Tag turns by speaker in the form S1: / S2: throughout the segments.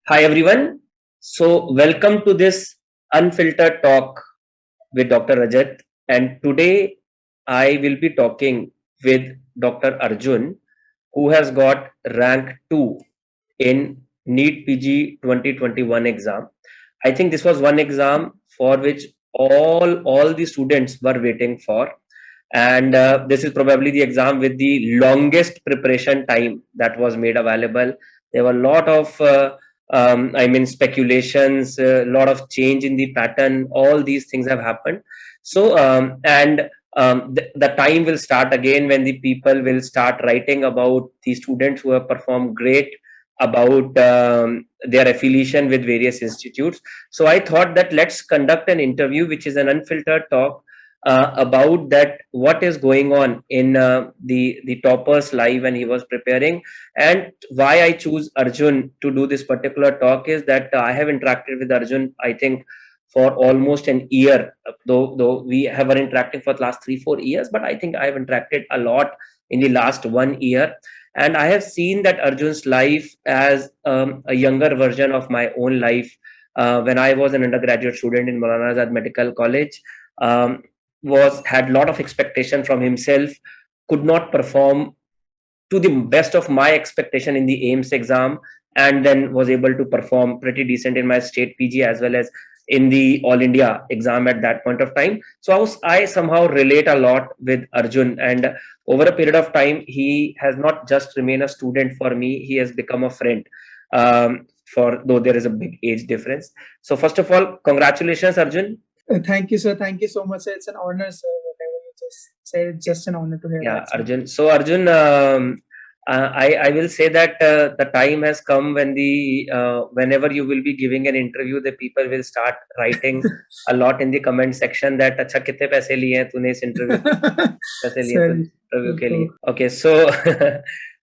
S1: Hi everyone. So welcome to this unfiltered talk with Dr. Rajat. And today I will be talking with Dr. Arjun, who has got rank 2 in NEET PG 2021 exam. I think this was one exam for which all the students were waiting for, and this is probably the exam with the longest preparation time that was made available. There were a lot of speculations, a lot of change in the pattern. All these things have happened. So the time will start again when the people will start writing about the students who have performed great, about their affiliation with various institutes. So I thought that let's conduct an interview, which is an unfiltered talk about that, what is going on in the topper's life when he was preparing. And why I choose Arjun to do this particular talk is that I have interacted with Arjun, I think, for almost an year, though we have been interacting for the last 3-4 years, but I think I have interacted a lot in the last 1 year. And I have seen that Arjun's life as a younger version of my own life. When I was an undergraduate student in Maulana Azad Medical College, um, was had a lot of expectation from himself, could not perform to the best of my expectation in the AIMS exam, and then was able to perform pretty decent in my state PG as well as in the All India exam at that point of time. So I somehow relate a lot with Arjun, and over a period of time, he has not just remained a student for me; he has become a friend. For though there is a big age difference. So first of all, congratulations, Arjun.
S2: Thank you, sir. Thank you so much, sir. It's an honor, sir. Whatever you just said, it's just an honor to hear
S1: Yeah,
S2: that, sir.
S1: Arjun. So Arjun, I will say that the time has come when the whenever you will be giving an interview, the people will start writing a lot in the comment section that अच्छा कितने पैसे लिए हैं तूने इस interview पैसे लिए हैं तूने इस interview के लिए. Okay, so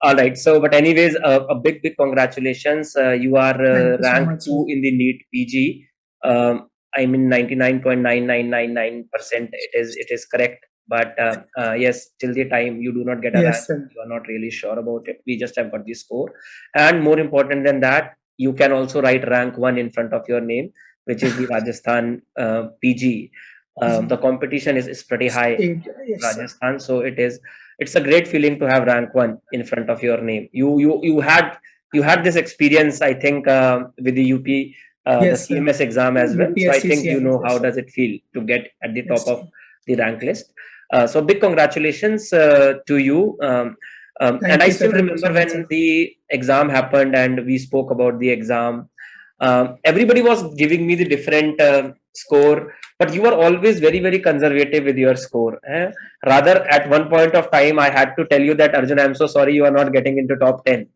S1: all right. So, but anyways, a big congratulations. You are ranked 2 in the NEET PG. I mean 99.9999%. It is correct. But yes, till the time you do not get a rank, you are not really sure about it. We just have got the score. And more important than that, you can also write rank 1 in front of your name, which is the Rajasthan PG. The competition is pretty high in Rajasthan. So it's a great feeling to have rank 1 in front of your name. You had this experience, I think, with the UP the CMS exam as well. So I think you know how does it feel to get at the top of the rank list. So big congratulations to you. And I still remember when the exam happened and we spoke about the exam. Everybody was giving me the different score, but you were always very conservative with your score. Rather, at one point of time, I had to tell you that Arjun, I'm so sorry you are not getting into top 10.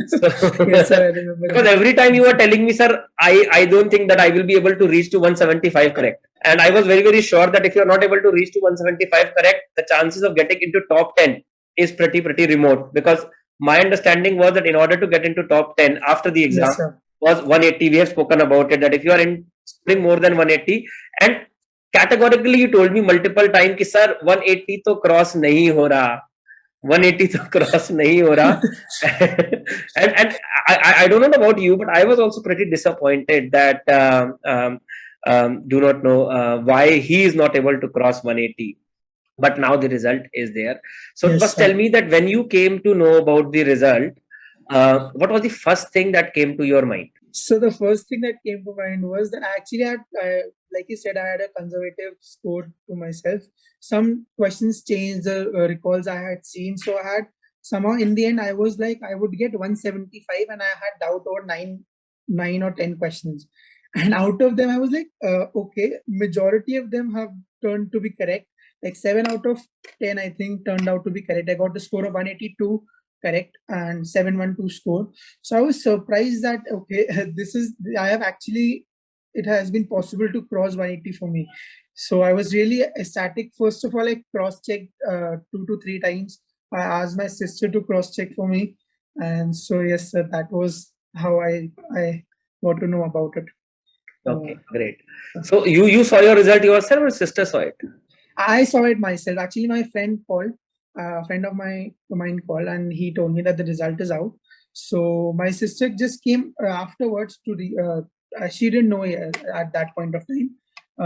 S1: So, yes, sir, I remember because every time you were telling me, sir, I don't think that I will be able to reach to 175 correct. And I was very sure that if you're not able to reach to 175 correct, the chances of getting into top 10 is pretty remote. Because my understanding was that in order to get into top 10 after the exam, yes, was 180. We have spoken about it, that if you are in scoring more than 180, and categorically you told me multiple times कि sir 180 तो cross नहीं हो रहा, 180 तो cross नहीं हो रहा. and I don't know about you, but I was also pretty disappointed that do not know why he is not able to cross 180. But now the result is there. So yes, first tell me that when you came to know about the result, what was the first thing that came to your mind?
S2: So the first thing that came to mind was that I actually had, like you said, I had a conservative score to myself. Some questions changed the recalls I had seen. So I had somehow in the end, I was like, I would get 175 and I had doubt over 9 or 10 questions. And out of them, I was like, okay, majority of them have turned to be correct. Like 7 out of 10, I think, turned out to be correct. I got the score of 182 correct and 712 score. So I was surprised that, okay, it has been possible to cross 180 for me. So I was really ecstatic. First of all, I cross-checked 2 to 3 times. I asked my sister to cross-check for me. And so, yes, sir, that was how I got to know about it.
S1: Okay, great. So you saw your result yourself or sister saw it?
S2: I saw it myself. Actually, my friend called, a friend of mine called, and he told me that the result is out. So my sister just came afterwards to the. She didn't know at that point of time.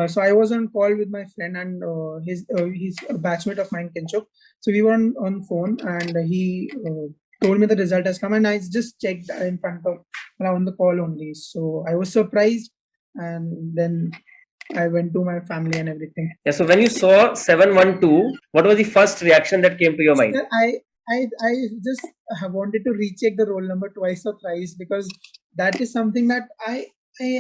S2: So I was on call with my friend and he's a batchmate of mine, Kinchuk. So we were on phone and he told me the result has come and I just checked in front of on the call only. So I was surprised and then I went to my family and everything.
S1: Yeah. So when you saw 712, what was the first reaction that came to your mind?
S2: I just wanted to recheck the roll number twice or thrice because that is something that I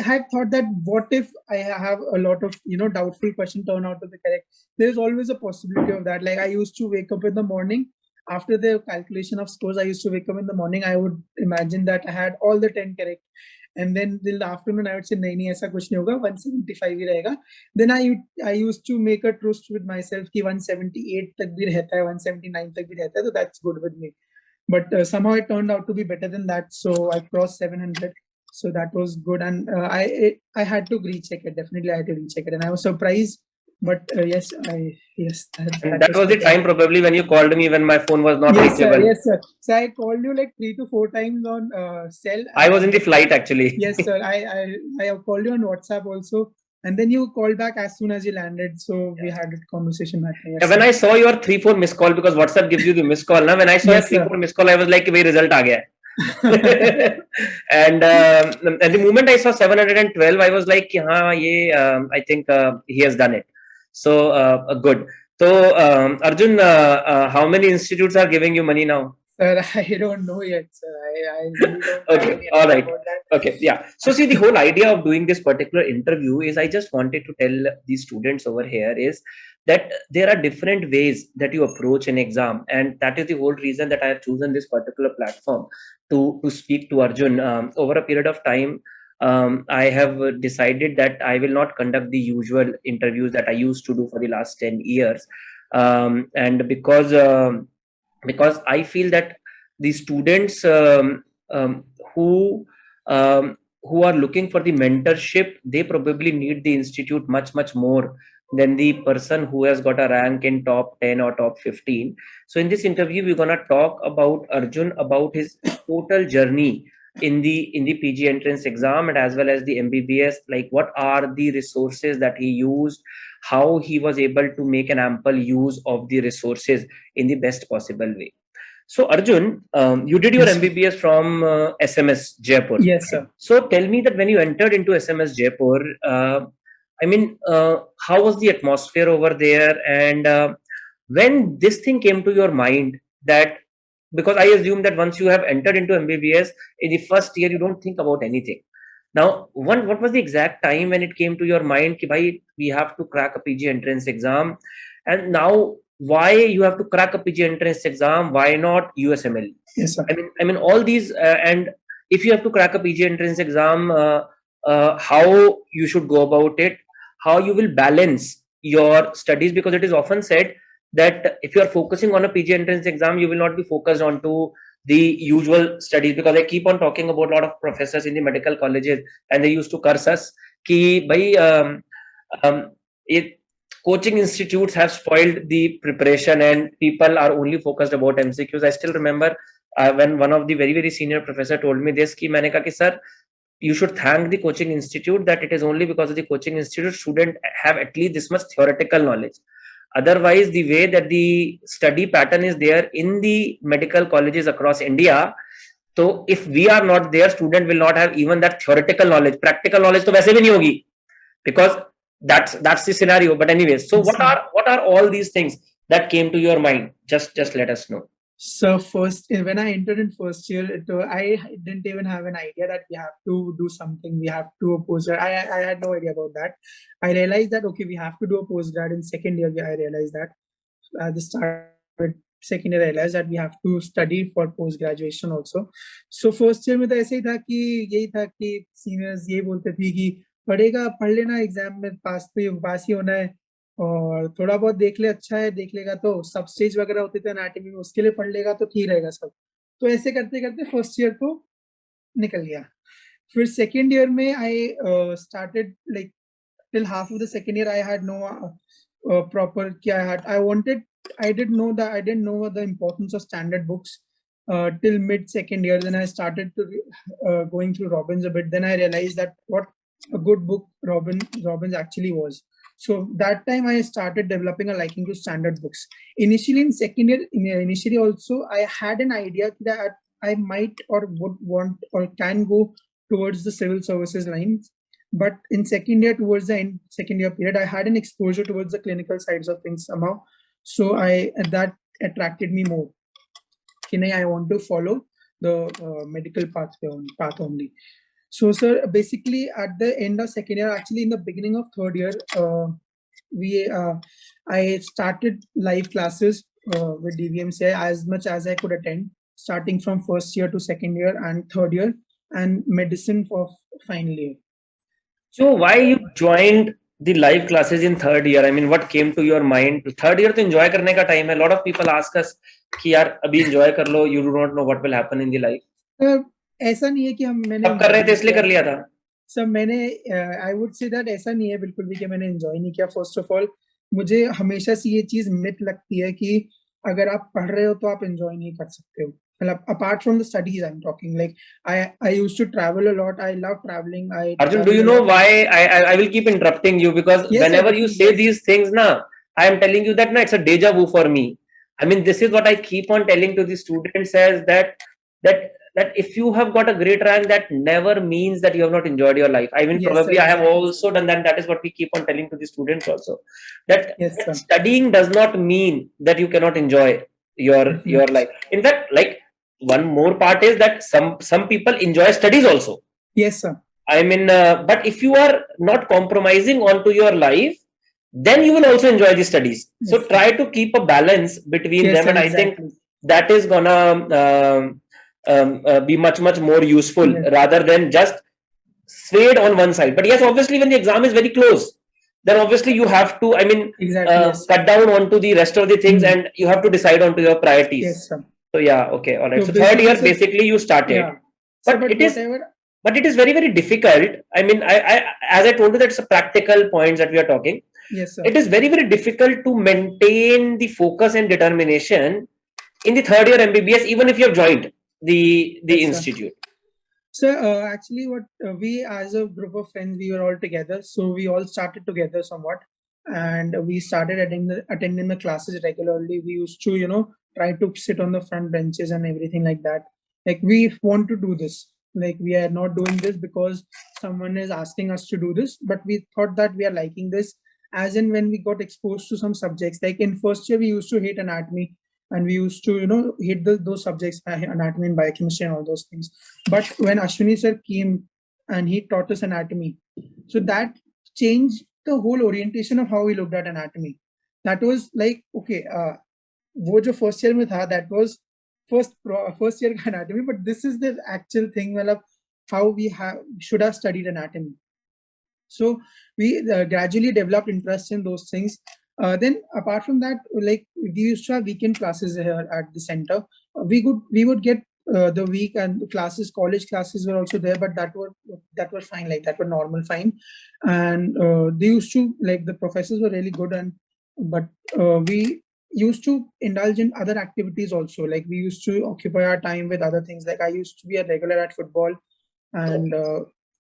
S2: had thought that what if I have a lot of doubtful question turn out to be correct. There's always a possibility of that. Like I used to wake up in the morning after the calculation of scores. I used to wake up in the morning. I would imagine that I had all the 10 correct. And then till the afternoon, I would say, nahi, aisa kuch nahi hoga, 175 hi rahega. Then I used to make a truce with myself कि 178 तक भी रहता है, 179 तक भी रहता है, so that's good with me. But somehow it turned out to be better than that, so I crossed 700. So that was good, and I had to recheck it. Definitely, I had to recheck it, and I was surprised. But yes,
S1: that was the time probably when you called me when my phone was not reachable.
S2: Yes, sir. So I called you like 3 to 4 times on cell.
S1: I was in the flight actually.
S2: Yes, sir. I called you on WhatsApp also, and then you called back as soon as you landed. So we had a conversation that day.
S1: Yes, when I saw your 3-4 missed call, because WhatsApp gives you the missed call. Now when I saw your 3-4 missed call, I was like, "Wait, result aa gaya." And the moment I saw 712, I was like, "Haan, ye, I think he has done it." So good. So Arjun, how many institutes are giving you money now?
S2: Sir, I don't know yet, sir. I really don't
S1: okay, all right. Okay, yeah. So see, the whole idea of doing this particular interview is I just wanted to tell the students over here is that there are different ways that you approach an exam, and that is the whole reason that I have chosen this particular platform to speak to Arjun. Over a period of time, I have decided that I will not conduct the usual interviews that I used to do for the last 10 years. And because I feel that the students who are looking for the mentorship, they probably need the institute much more than the person who has got a rank in top 10 or top 15. So in this interview, we're gonna talk about Arjun, about his total journey in the PG entrance exam and as well as the MBBS, like what are the resources that he used, how he was able to make an ample use of the resources in the best possible way. So Arjun, you did your MBBS from SMS Jaipur.
S2: Yes, sir.
S1: So tell me that when you entered into SMS Jaipur, how was the atmosphere over there? And when this thing came to your mind, that because I assume that once you have entered into MBBS, in the first year, you don't think about anything. Now, what was the exact time when it came to your mind, ki bhai, we have to crack a PG entrance exam? And now, why you have to crack a PG entrance exam? Why not USML?
S2: Yes, sir.
S1: I mean, all these, and if you have to crack a PG entrance exam, how you should go about it, how you will balance your studies, because it is often said that if you are focusing on a PG entrance exam, you will not be focused onto the usual studies, because I keep on talking about a lot of professors in the medical colleges and they used to curse us ki bhai, coaching institutes have spoiled the preparation and people are only focused about MCQs. I still remember when one of the very senior professor told me this, ki maine kaha ki sir, you should thank the coaching institute that it is only because of the coaching institute student have at least this much theoretical knowledge. Otherwise, the way that the study pattern is there in the medical colleges across India, so if we are not there, student will not have even that theoretical knowledge. Practical knowledge to वैसे भी नहीं होगी, because that's the scenario. But anyways, so what are all these things that came to your mind? Just let us know.
S2: So first, when I entered in first year, I didn't even have an idea that we have to do something. We have to do a postgrad. I had no idea about that. I realized that okay, we have to do a postgrad in second year. I realized that at the start of second year, I realized that we have to study for post graduation also. So first year में तो ऐसे ही था कि यही था कि seniors ये बोलते थे कि पढ़ेगा पढ़ लेना एग्जाम में पास ही होना है और थोड़ा बहुत देख ले अच्छा है देख लेगा तो सब स्टेज वगैरह होते थे एनाटॉमी में उसके लिए पढ़ लेगा तो ठीक रहेगा सब तो ऐसे करते करते फर्स्ट ईयर तो निकल गया फिर सेकेंड ईयर में I started like till half of the second year I had no proper क्या I didn't know the importance of standard books till mid second year. Then I started to going through Robbins a bit. Then I realized that what a good book Robbins actually was. So that time I started developing a liking to standard books. Initially in second year, initially also I had an idea that I might or would want or can go towards the civil services lines. But in second year, towards the end second year period, I had an exposure towards the clinical sides of things somehow. So that attracted me more. I want to follow the medical path only. So, sir, basically at the end of second year, actually in the beginning of third year, I started live classes with DVMCI as much as I could attend, starting from first year to second year and third year, and medicine for final year.
S1: So why you joined the live classes in third year? I mean, what came to your mind? Third year to enjoy करने का time है. A lot of people ask us कि यार अभी enjoy कर लो. You do not know what will happen in the life.
S2: ऐसा नहीं है कि मैंने
S1: अब कर रहे थे इसलिए कर लिया था.
S2: सर मैंने आई वुड से दैट ऐसा नहीं है बिल्कुल भी कि मैंने एंजॉय नहीं किया. फर्स्ट ऑफ ऑल मुझे हमेशा से ये चीज मिथ लगती है कि अगर आप पढ़ रहे हो तो आप एंजॉय नहीं कर सकते हो. मतलब apart from the studies I'm talking, like I used to travel a lot. I love traveling.
S1: Arjun, do you know why I will keep interrupting you? Because yes, whenever you say these things na, I am telling you that na, it's a deja vu for me. I mean, this is what I keep on telling to the students, as that if you have got a great rank, that never means that you have not enjoyed your life. I mean, yes, probably sir, I have also done that. That is what we keep on telling to the students also. That, yes, that studying does not mean that you cannot enjoy your life. In fact, like, one more part is that some people enjoy studies also.
S2: Yes, sir.
S1: I mean, but if you are not compromising onto your life, then you will also enjoy the studies. Yes, so try to keep a balance between them, sir, and exactly. I think that is gonna be much more useful, yes, rather than just swayed on one side. But yes, obviously when the exam is very close, then obviously you have to, I mean, exactly, yes, cut down onto the rest of the things, and you have to decide onto your priorities.
S2: Yes, sir.
S1: So yeah, okay, all right. So third year, basically you started, yeah. But it is very difficult. I mean, I as I told you, that's a practical points that we are talking.
S2: Yes, sir.
S1: It is very difficult to maintain the focus and determination in the third year MBBS, even if you have joined the yes, institute.
S2: Sir, actually, what we as a group of friends, we were all together. So we all started together somewhat, and we started attending the classes regularly. We used to, try to sit on the front benches and everything like that. Like, we want to do this. Like, we are not doing this because someone is asking us to do this, but we thought that we are liking this. As in, when we got exposed to some subjects, like in first year, we used to hate anatomy, and we used to, hate those subjects, anatomy and biochemistry and all those things. But when Ashwini sir came and he taught us anatomy, so that changed the whole orientation of how we looked at anatomy. That was like, okay, वो जो first year में था, that was first year anatomy, but this is the actual thing, मतलब how we should have studied anatomy. So we gradually developed interest in those things. Then apart from that, like, we used to have weekend classes here at the center. We would get the week and classes, college classes were also there, but that were fine, like that were normal fine. And they used to, like, the professors were really good, but we used to indulge in other activities also. Like, we used to occupy our time with other things. Like, I used to be a regular at football, and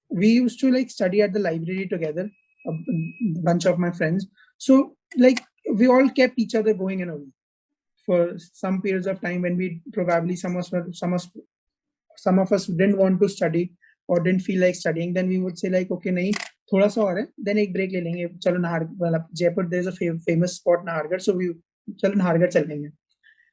S2: we used to, like, study at the library together, a bunch of my friends. So, like, we all kept each other going in a way for some periods of time when we probably some of us didn't want to study or didn't feel like studying. Then we would say, like, okay, nahi, thoda sa aur hai, then ek break le lenge. Chalo Jaipur, there's a famous spot Nahargarh, so chalo Nahargarh chal lenge.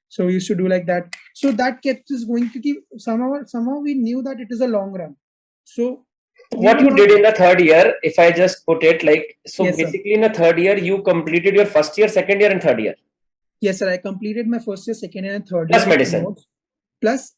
S2: So we used to do like that. So that kept us going to keep somehow we knew that it is a long run. So
S1: what you did in the third year, if I just put it like, so yes, basically, sir, in the third year, you completed your first year, second year, and third year.
S2: Yes, sir. I completed my first year, second year, and third year.
S1: Plus medicine.
S2: Plus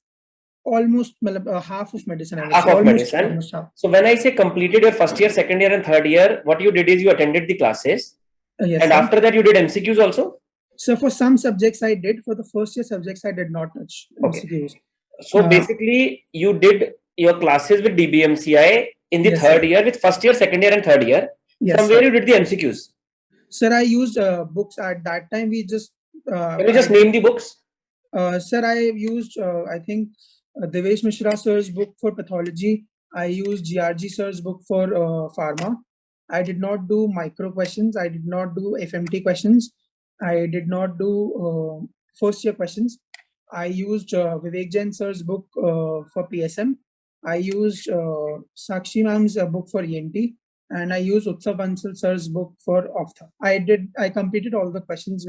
S2: almost half of medicine.
S1: Half of medicine. Almost half. So when I say completed your first year, second year, and third year, what you did is you attended the classes.
S2: Yes,
S1: and
S2: sir.
S1: After that, you did MCQs also?
S2: So for some subjects I did. For the first year subjects, I did not touch MCQs.
S1: So basically, you did your classes with DBMCI in the yes, third sir. Year, with first year, second year, and third year.
S2: Yes,
S1: from where you did the MCQs?
S2: Sir, I used books at that time. We just
S1: can you just name the books?
S2: Sir, I used, I think, Devesh Mishra sir's book for pathology. I used GRG sir's book for pharma. I did not do micro questions. I did not do FMT questions. I did not do first year questions. I used Vivek Jain sir's book for PSM. I used Sakshi ma'am's book for ENT, and I used Utsav Bansal sir's book for Ophtha. I completed all the questions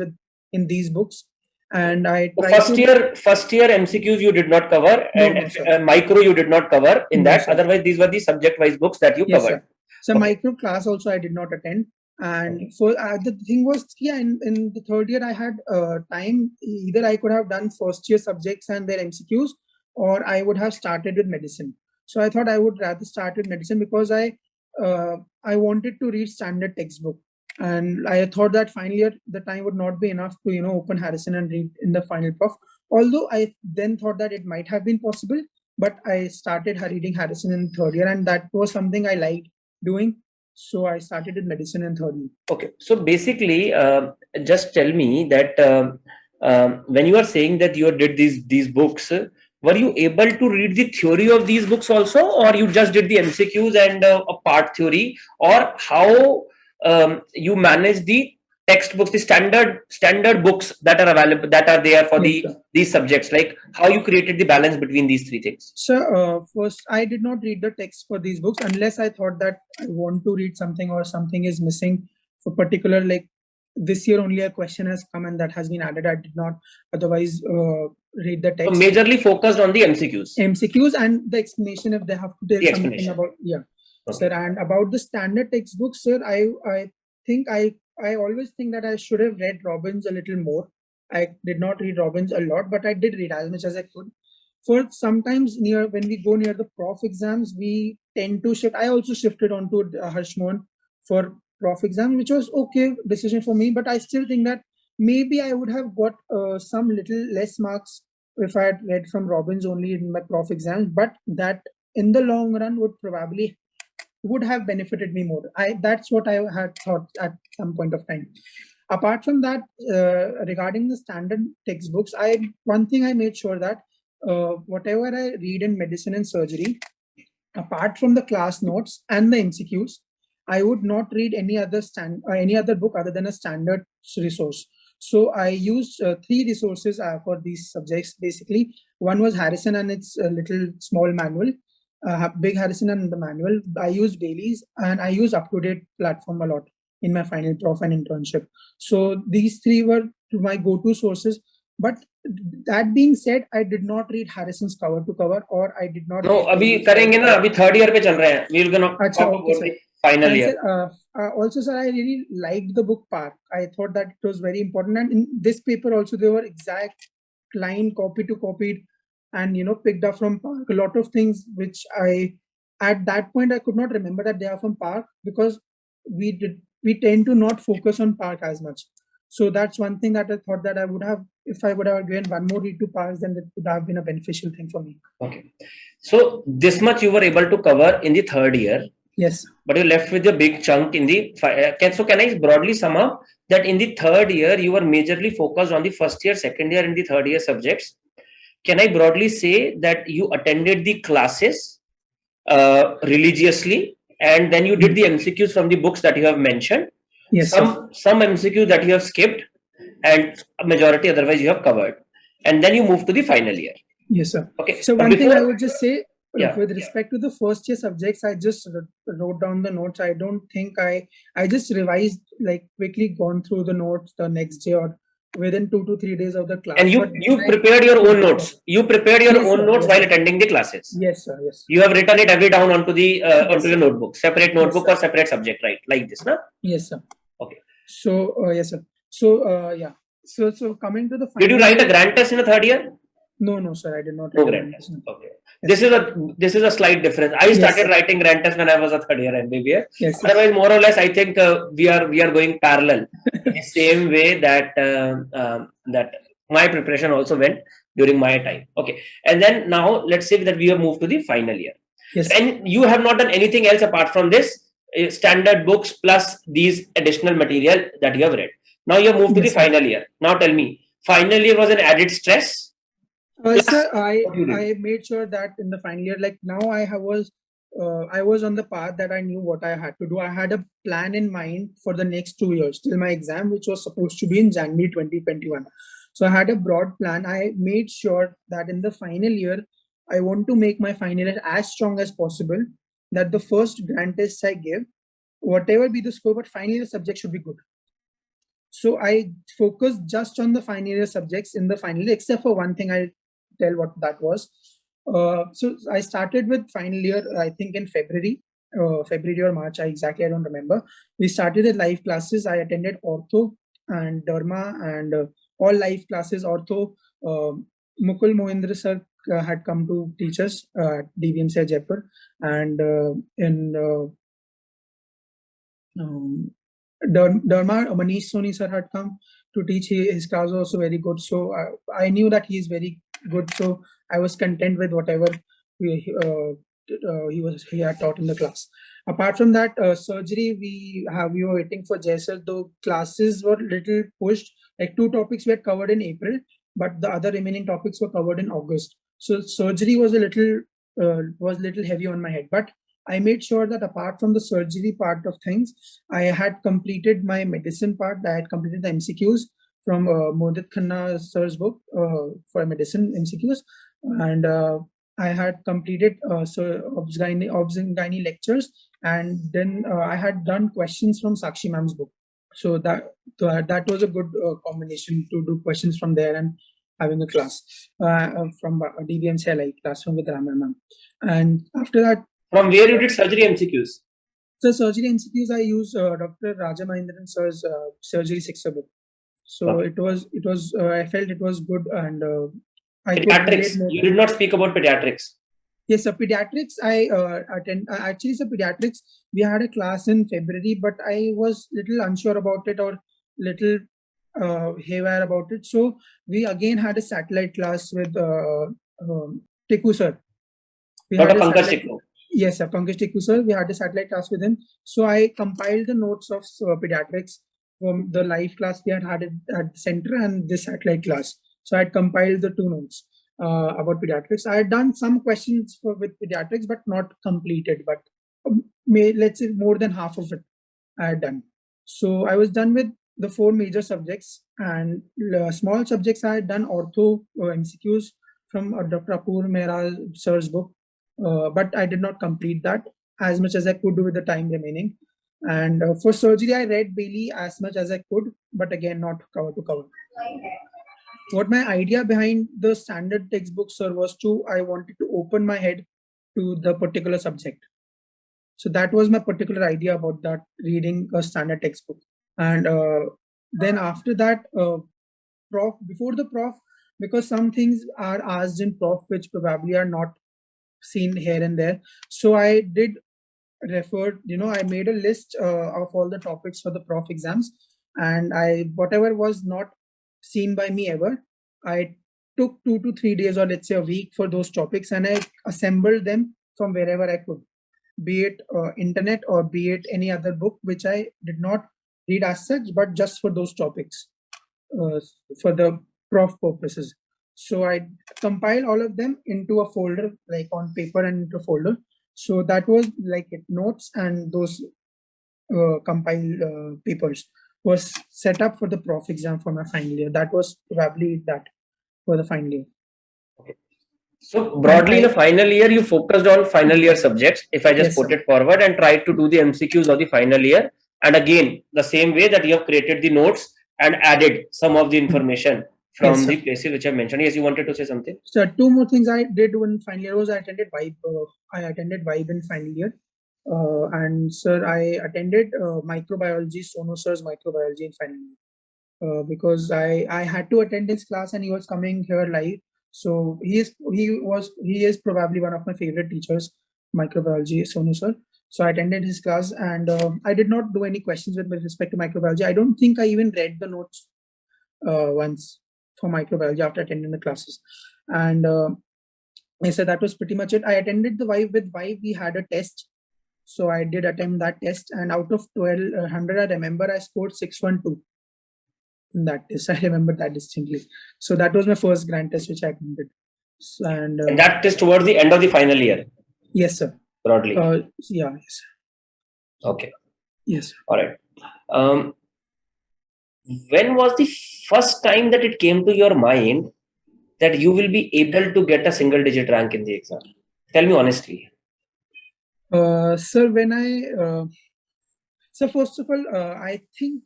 S2: in these books, and I
S1: So
S2: tried
S1: first year MCQs you did not cover,
S2: No,
S1: and
S2: no, sir.
S1: micro you did not cover in
S2: No,
S1: that.
S2: sir.
S1: Otherwise, these were the subject-wise books that you
S2: Yes,
S1: covered.
S2: sir. So
S1: Okay.
S2: micro class also I did not attend. And
S1: Okay.
S2: for the thing was, yeah, in the third year I had time. Either I could have done first year subjects and their MCQs, or I would have started with medicine. So I thought I would rather start with medicine because I wanted to read standard textbook, and I thought that final year the time would not be enough to open Harrison and read in the final prof. Although I then thought that it might have been possible, but I started reading Harrison in third year, and that was something I liked doing. So I started with medicine in third year.
S1: Okay. So basically, just tell me that when you are saying that you did these books, were you able to read the theory of these books also, or you just did the MCQs and a part theory, or how you manage the textbooks, the standard books that are available, that are there for
S2: Yes, sir.
S1: these subjects, like how you created the balance between these three things?
S2: So first, I did not read the text for these books unless I thought that I want to read something or something is missing for particular, like this year only a question has come and that has been added. I did not otherwise read the
S1: So
S2: text.
S1: majorly focused on the MCQs.
S2: MCQs and the explanation if they have to tell
S1: The
S2: something
S1: explanation.
S2: about, yeah.
S1: Okay.
S2: Sir, and about the standard textbooks, sir, I think I always think that I should have read Robbins a little more. I did not read Robbins a lot, but I did read as much as I could. For sometimes when we go near the prof exams, we tend to shift. I also shifted onto Harsh Mohan for prof exam, which was okay decision for me, but I still think that maybe I would have got some little less marks if I had read from Robbins only in my prof exams, but that in the long run would have benefited me more. That's what I had thought at some point of time. Apart from that, regarding the standard textbooks, one thing I made sure that whatever I read in medicine and surgery, apart from the class notes and the MCQs, I would not read any other book other than a standard resource. So I used three resources for these subjects. Basically, one was Harrison and its little small manual. Big Harrison and the manual. I use dailies and I use UpToDate platform a lot in my final prof and internship. So these three were my go-to sources. But that being said, I did not read Harrison's cover to cover, or I did not.
S1: No, अभी करेंगे ना, अभी third year पे चल रहे हैं. We're gonna talk about the final year.
S2: Sir, also, sir, I really liked the book Park. I thought that it was very important, and in this paper also there were exact line copy to copied, and picked up from Park a lot of things which at that point I could not remember that they are from Park, because we tend to not focus on Park as much. So that's one thing that I thought that I would have, if I would have given one more read to Park, then it would have been a beneficial thing for me.
S1: Okay. So this much you were able to cover in the third year.
S2: Yes.
S1: But you're left with a big chunk in the so can I broadly sum up that in the third year you were majorly focused on the first year, second year, and the third year subjects? Can I broadly say that you attended the classes religiously, and then you did the MCQs from the books that you have mentioned?
S2: Yes.
S1: Some MCQs that you have skipped, and a majority otherwise you have covered, and then you move to the final year.
S2: Yes, sir.
S1: Okay.
S2: So one thing I would just say, with respect to the first year subjects, I just wrote down the notes. I don't think I just revised, like quickly gone through the notes the next day or within 2 to 3 days of the class.
S1: And you prepared your own notes. You prepared your own notes while attending the classes.
S2: Yes, sir. Yes.
S1: You have written it every down onto the onto your notebook, separate notebook or separate subject, right? Like this, na?
S2: Yes, sir.
S1: Okay.
S2: So yes, sir. So yeah. So coming to the final.
S1: Did you write a grand test in the third year?
S2: No, sir. I did not.
S1: No grand test. Okay. Yes. This is a slight difference. I started writing grand test when I was a third year MBBS.
S2: Yes.
S1: Otherwise, more or less, I think we are going parallel in the same way that that my preparation also went during my time. Okay. And then now let's say that we have moved to the final year.
S2: Yes.
S1: And you have not done anything else apart from this standard books plus these additional material that you have read. Now you have moved to the final year. Now tell me, final year was an added stress,
S2: Sir,
S1: What you did?
S2: I made sure that in the final year, like now I was on the path that I knew what I had to do. I had a plan in mind for the next 2 years till my exam, which was supposed to be in January 2021. So I had a broad plan. I made sure that in the final year, I want to make my final year as strong as possible. That the first grand tests I give, whatever be the score, but final year subject should be good. So I focused just on the final year subjects in the final year, except for one thing. I'll tell what that was. So I started with final year, I think in February or March. I don't remember. We started the live classes. I attended ortho and derma and all live classes. Ortho, Mukul Mohindra sir had come to teach us at DVMC Jaipur, and in Derma, Manish Soni sir had come to teach. His class was also very good. So I knew that he is very good. So I was content with whatever he had taught in the class. Apart from that, surgery, we were waiting for Jaisal. Though classes were little pushed, like 2 topics were covered in April, but the other remaining topics were covered in August. So surgery was a little heavy on my head. But I made sure that apart from the surgery part of things, I had completed my medicine part. I had completed the MCQs from Modit Khanna sir's book for medicine MCQs, and I had completed obs and gynae lectures, and then I had done questions from Sakshi ma'am's book. So that was a good combination to do questions from there and having a class from DVMC LI class from with Ramya ma'am. And after that,
S1: from where you did surgery MCQs?
S2: So surgery MCQs, I use Dr. Raja Mahindran sir's surgery 6 book. So it was I felt it was good, and
S1: pediatrics. You did not speak about pediatrics.
S2: Yes, so pediatrics I attend. Actually, so pediatrics we had a class in February, but I was little unsure about it or little haywire about it. So we again had a satellite class with Tikku sir.
S1: Dr. Pankaj Tikku.
S2: Yes, Pankaj Tikku sir. We had a satellite class with him. So I compiled the notes of pediatrics from the live class we had at the center and this satellite class. So I had compiled the 2 notes about pediatrics. I had done some questions with pediatrics, but not completed. But let's say more than half of it I had done. So I was done with the 4 major subjects, and small subjects I had done ortho MCQs from Dr. Apur Mehra sir's book. But I did not complete that as much as I could do with the time remaining. And for surgery, I read Bailey as much as I could, but again, not cover to cover. What my idea behind the standard textbook, sir, was I wanted to open my head to the particular subject. So that was my particular idea about that, reading a standard textbook. And then after that, before the prof, because some things are asked in prof which probably are not seen here and there. So I did refer, I made a list of all the topics for the prof exams, and whatever was not seen by me ever, I took 2 to 3 days or let's say a week for those topics, and I assembled them from wherever I could, be it internet or be it any other book which I did not read as such, but just for those topics for the prof purposes. So I compile all of them into a folder, like on paper and into a folder. So that was like notes, and those compiled papers was set up for the prof exam for my final year. That was probably that for the final year.
S1: Okay. So broadly in the final year, you focused on final year subjects, if I just put it forward, and tried to do the MCQs of the final year. And again, the same way that you have created the notes and added some of the information from the places which I mentioned. Yes, you wanted to say something?
S2: So 2 more things I did in final year was I attended Vibe in final year. And sir, I attended microbiology, Sono sir's microbiology in final year. Because I had to attend his class and he was coming here live. So he is probably one of my favorite teachers, microbiology, Sonu sir. So I attended his class, and I did not do any questions with respect to microbiology. I don't think I even read the notes once for microbiology after attending the classes. And I said that was pretty much it. I attended the Vibe. With Vibe, we had a test. So I did attempt that test, and out of 1,200, I remember I scored 612 in that test. I remember that distinctly. So that was my first grand test which I attended. And
S1: that is towards the end of the final year.
S2: Yes, sir.
S1: Broadly.
S2: Yeah. Yes.
S1: Okay.
S2: Yes.
S1: All right. When was the first time that it came to your mind that you will be able to get a single digit rank in the exam? Tell me honestly.
S2: Sir, so first of all, I think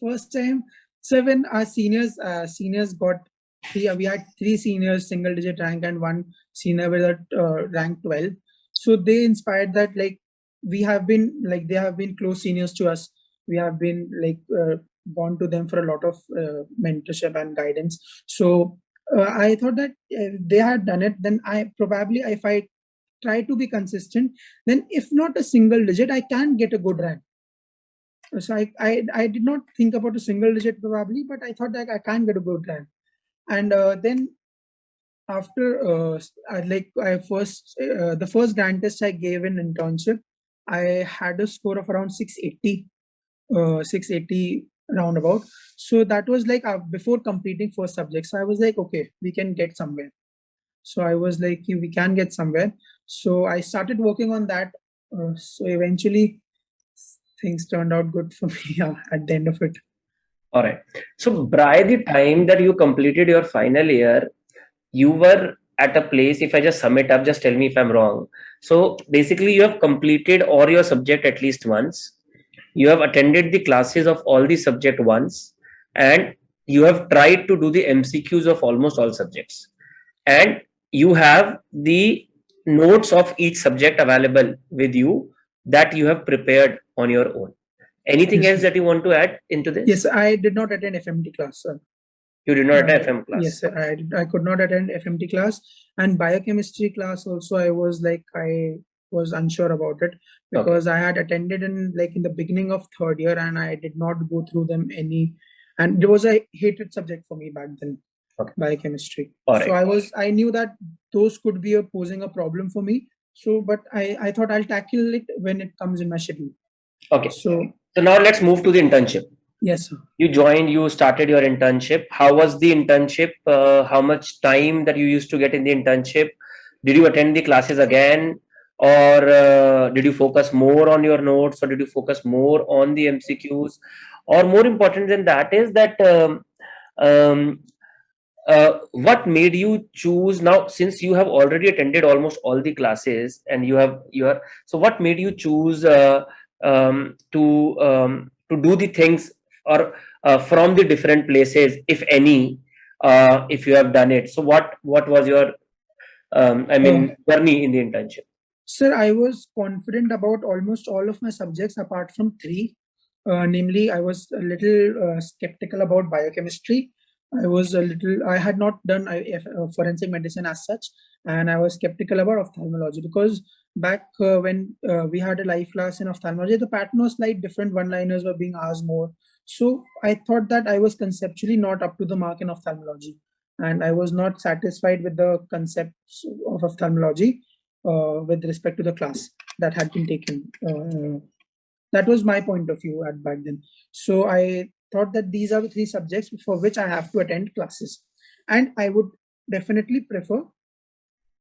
S2: first time, so when our seniors got we had 3 seniors single digit rank and 1 senior with a rank 12. So they inspired that, like, they have been close seniors to us. We have been gone to them for a lot of mentorship and guidance. So I thought that they had done it, then I probably, if I try to be consistent, then if not a single digit, I can get a good rank. So I did not think about a single digit probably, but I thought that I can get a good rank. And then after the first grant test I gave in internship, I had a score of around 680 roundabout. So that was like before completing first subject. So I was like, okay, we can get somewhere. So I was like, we can get somewhere. So I started working on that. So eventually things turned out good for me at the end of it.
S1: All right. So by the time that you completed your final year, you were at a place, if I just sum it up, just tell me if I'm wrong. So basically you have completed all your subject at least once. You have attended the classes of all the subject once, and you have tried to do the MCQs of almost all subjects. And you have the notes of each subject available with you that you have prepared on your own. Anything else that you want to add into this?
S2: Yes, I did not attend FMT class, sir.
S1: You did not attend FM class?
S2: Yes, I could not attend FMT class. And biochemistry class also, I was unsure about it, because I had attended in the beginning of third year, and I did not go through them any, and it was a hated subject for me back then. Biochemistry. So I knew that those could be posing a problem for me. So, but I thought I'll tackle it when it comes in my schedule.
S1: Okay. So now let's move to the internship.
S2: Yes, sir.
S1: You started your internship. How was the internship? How much time that you used to get in the internship? Did you attend the classes again? Or did you focus more on your notes, or did you focus more on the MCQs? Or more important than that is that what made you choose, now since you have already attended almost all the classes and so what made you choose to do the things, or from the different places, if any, if you have done it? So what was your journey in the internship?
S2: Sir, I was confident about almost all of my subjects apart from 3. Namely, I was a little skeptical about biochemistry. I had not done forensic medicine as such, and I was skeptical about ophthalmology, because back when we had a live class in ophthalmology, the pattern was slightly different. One-liners were being asked more. So I thought that I was conceptually not up to the mark in ophthalmology, and I was not satisfied with the concepts of ophthalmology with respect to the class that had been taken. That was my point of view at back then. So I thought that these are the 3 subjects for which I have to attend classes, and I would definitely prefer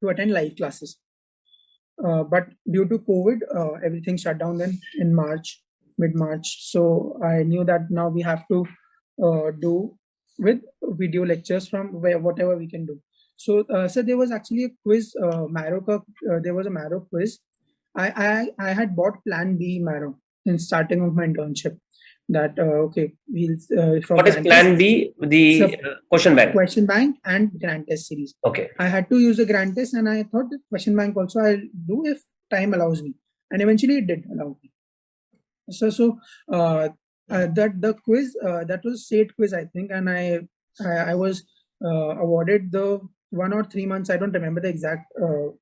S2: to attend live classes. But due to COVID, everything shut down then in mid-March. So I knew that now we have to do with video lectures from whatever we can do. So, so there was actually a quiz, there was a Marrow quiz. I had bought Plan B Marrow in starting of my internship. That okay, we'll
S1: what is Plan B? The question
S2: bank and grant test series.
S1: Okay.
S2: I had to use a grant test, and I thought the question bank also I'll do if time allows me, and eventually it did allow me. So that the quiz that was state quiz, I think, and I was awarded the 1 or 3 months. I don't remember the exact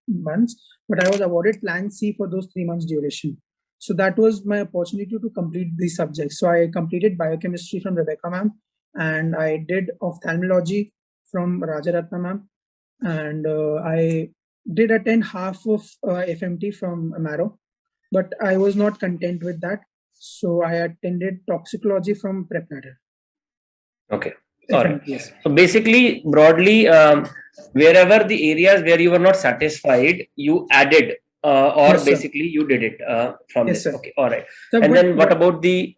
S2: months, but I was awarded Plan C for those 3 months duration. So that was my opportunity to complete these subjects. So I completed biochemistry from Rebecca ma'am, and I did ophthalmology from Rajaratna ma'am, and I did attend half of FMT from Marrow, but I was not content with that. So I attended toxicology from PrepNatter.
S1: Okay. All right.
S2: Yes.
S1: So basically, broadly, wherever the areas where you were not satisfied, you added, or
S2: Yes, sir.
S1: basically you did it from
S2: Yes,
S1: this.
S2: sir.
S1: Okay. All right.
S2: So,
S1: And
S2: but
S1: then what about the?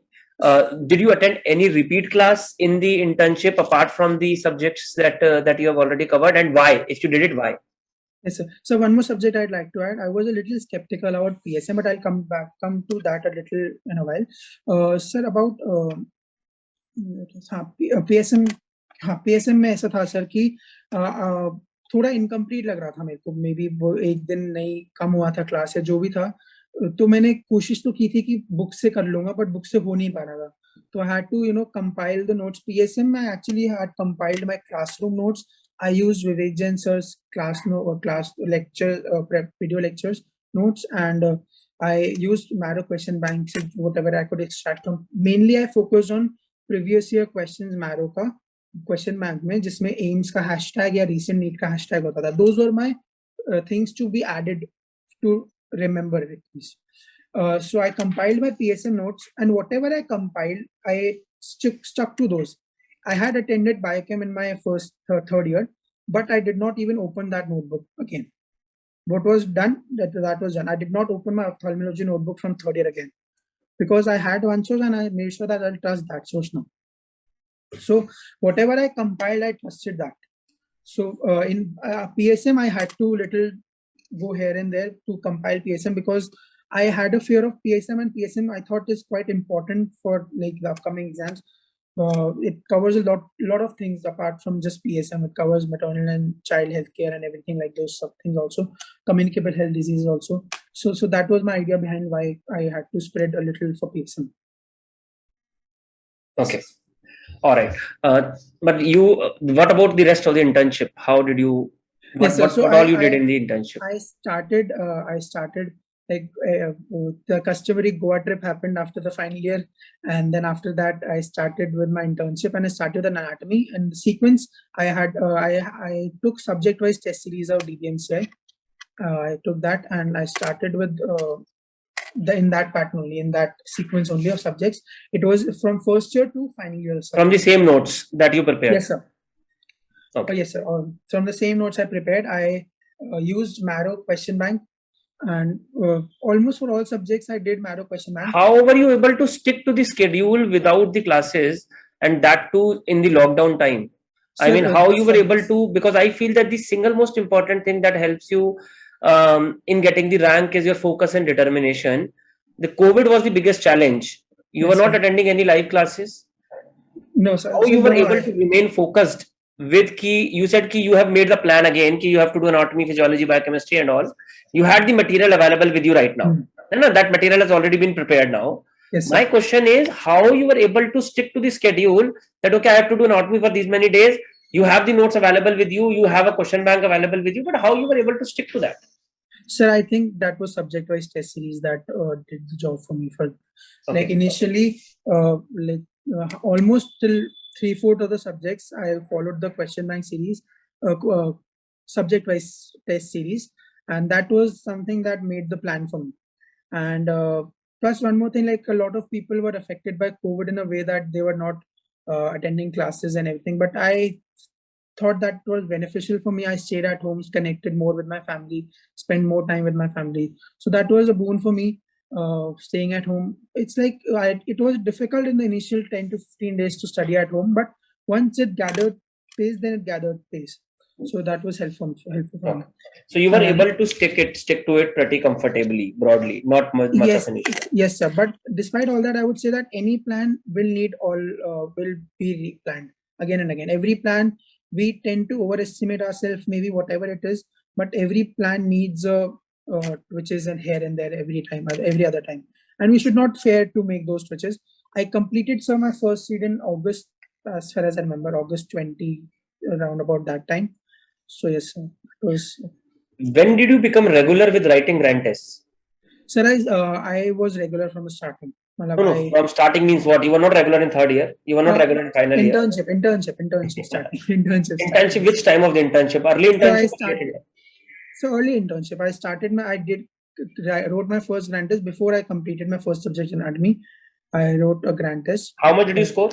S1: Did you attend any repeat class in the internship apart from the subjects that you have already covered, and why? If you did it, why?
S2: Yes, sir. So one more subject I'd like to add. I was a little skeptical about PSM, but I'll come to that a little in a while. Sir, about PSM, हाँ PSM में ऐसा था sir कि थोड़ा incomplete लग रहा था मेरे को, मे बी वो एक दिन नहीं कम हुआ था क्लास या जो भी था, तो मैंने कोशिश तो की थी कि बुक से कर लूंगा, बट बुक से हो नहीं पा रहा था, तो I had to compile the notes. PSM I actually had compiled my classroom notes. I used Vivek Jain sir's class lecture video lectures notes, and I used Marrow question banks, whatever I could extract from. Mainly I focused on previous year questions Marrow का question bank में, जिसमें AIMS का hashtag या recent NEET का hashtag होता था. Those were my things to be added to remember at least. So I compiled my PSM notes, and whatever I compiled, I stuck to those. I had attended biochem in my third year, but I did not even open that notebook again. What was done, that was done. I did not open my ophthalmology notebook from third year again, because I had one source and I made sure that I'll trust that source now. So whatever I compiled, I trusted that. So in PSM, I had to little go here and there to compile PSM, because I had a fear of PSM, and PSM I thought is quite important for like the upcoming exams. It covers a lot of things apart from just PSM. It covers maternal and child healthcare and everything like those things also, communicable health diseases also. So that was my idea behind why I had to spread a little for PSM.
S1: Okay. All right. But you, what about the rest of the internship? How did you? What all you did in the internship?
S2: I started like the customary Goa trip happened after the final year, and then after that I started with my internship, and I started with anatomy. And the sequence I had, I took subject wise test series of DBMCI. I took that, and I started with in that pattern only, in that sequence only of subjects. It was from first year to final year. Sir.
S1: From the same notes that you prepared?
S2: Yes, sir.
S1: Okay.
S2: Yes, sir. From the same notes I prepared, I used Marrow question bank, and almost for all subjects I did Marrow question bank.
S1: How were you able to stick to the schedule without the classes, and that too in the lockdown time? So, I mean, how you were able to, because I feel that the single most important thing that helps you in getting the rank is your focus and determination. The COVID was the biggest challenge. You were not attending any live classes?
S2: No, sir.
S1: How you were able to remain focused with key? You said you have made the plan again, you have to do anatomy, physiology, biochemistry and all. You had the material available with you right now. No, that material has already been prepared now.
S2: Yes,
S1: my question is how you were able to stick to the schedule that, okay, I have to do anatomy for these many days. You have the notes available with you. You have a question bank available with you, but how you were able to stick to that?
S2: Sir, I think that was subject-wise test series that did the job for me. For like initially, almost till 3/4 of the subjects, I followed the question bank series, subject-wise test series, and that was something that made the plan for me. And plus one more thing, like a lot of people were affected by COVID in a way that they were not attending classes and everything, but I thought that was beneficial for me. I stayed at home, connected more with my family, spent more time with my family. So that was a boon for me, staying at home. It's like it was difficult in the initial 10 to 15 days to study at home, but once it gathered pace, then it gathered pace. So that was helpful for me.
S1: So you were able to stick to it pretty comfortably, broadly, not much of an issue.
S2: Yes, sir. But despite all that, I would say that any plan will be replanned again and again. Every plan, we tend to overestimate ourselves, maybe whatever it is, but every plan needs a which is here and there every other time, and we should not fear to make those switches. I completed my first read in August, as far as I remember, August 20, around about that time. So yes, sir.
S1: When did you become regular with writing grant tests?
S2: Sir, I was regular from the starting.
S1: No, from starting means what? You were not regular in third year. You were not regular in final year.
S2: Internship starting.
S1: Internship. Which time of the internship? Early internship.
S2: So early internship. I started I wrote my first grant test before I completed my first subject in anatomy. I wrote a grant test.
S1: How much did you score?